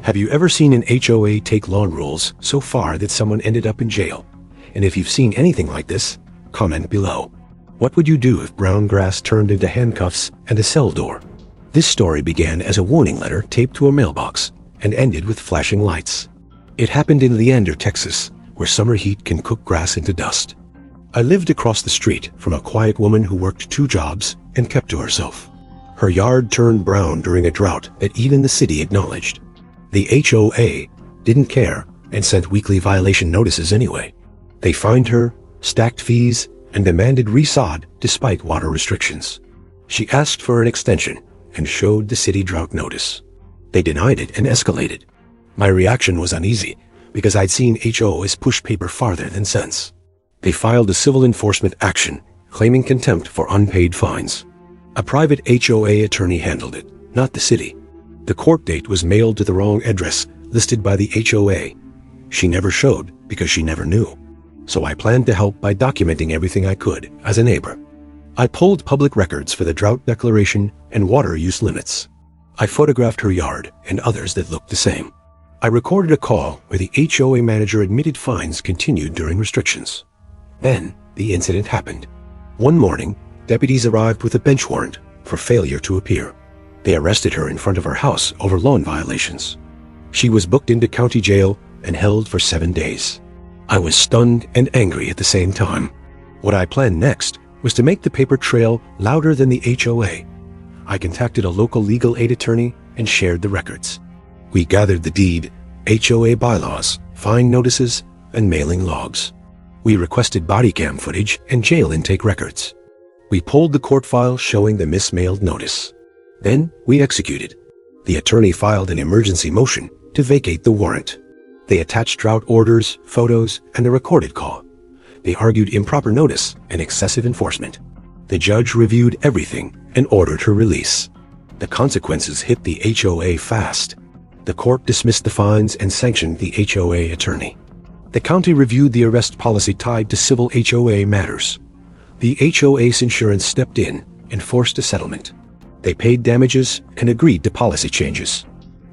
Have you ever seen an HOA take lawn rules so far that someone ended up in jail? And if you've seen anything like this, comment below. What would you do if brown grass turned into handcuffs and a cell door? This story began as a warning letter taped to a mailbox and ended with flashing lights. It happened in Leander, Texas, where summer heat can cook grass into dust. I lived across the street from a quiet woman who worked 2 jobs and kept to herself. Her yard turned brown during a drought that even the city acknowledged. The HOA didn't care and sent weekly violation notices anyway. They fined her, stacked fees, and demanded resod despite water restrictions. She asked for an extension and showed the city drought notice. They denied it and escalated. My reaction was uneasy because I'd seen HOAs push paper farther than sense. They filed a civil enforcement action claiming contempt for unpaid fines. A private HOA attorney handled it, not the city. The court date was mailed to the wrong address listed by the HOA. She never showed because she never knew. So I planned to help by documenting everything I could as a neighbor. I pulled public records for the drought declaration and water use limits. I photographed her yard and others that looked the same. I recorded a call where the HOA manager admitted fines continued during restrictions. Then the incident happened. One morning, deputies arrived with a bench warrant for failure to appear. They arrested her in front of her house over lawn violations. She was booked into county jail and held for 7 days. I was stunned and angry at the same time. What I planned next was to make the paper trail louder than the HOA. I contacted a local legal aid attorney and shared the records. We gathered the deed, HOA bylaws, fine notices, and mailing logs. We requested body cam footage and jail intake records. We pulled the court file showing the mismailed notice. Then we executed. The attorney filed an emergency motion to vacate the warrant. They attached drought orders, photos, and a recorded call. They argued improper notice and excessive enforcement. The judge reviewed everything and ordered her release. The consequences hit the HOA fast. The court dismissed the fines and sanctioned the HOA attorney. The county reviewed the arrest policy tied to civil HOA matters. The HOA's insurance stepped in and forced a settlement. They paid damages and agreed to policy changes.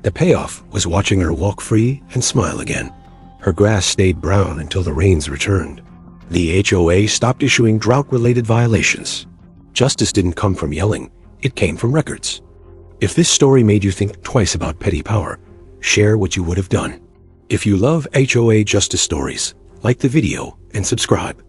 The payoff was watching her walk free and smile again. Her grass stayed brown until the rains returned. The HOA stopped issuing drought-related violations. Justice didn't come from yelling, it came from records. If this story made you think twice about petty power, share what you would have done. If you love HOA justice stories, like the video and subscribe.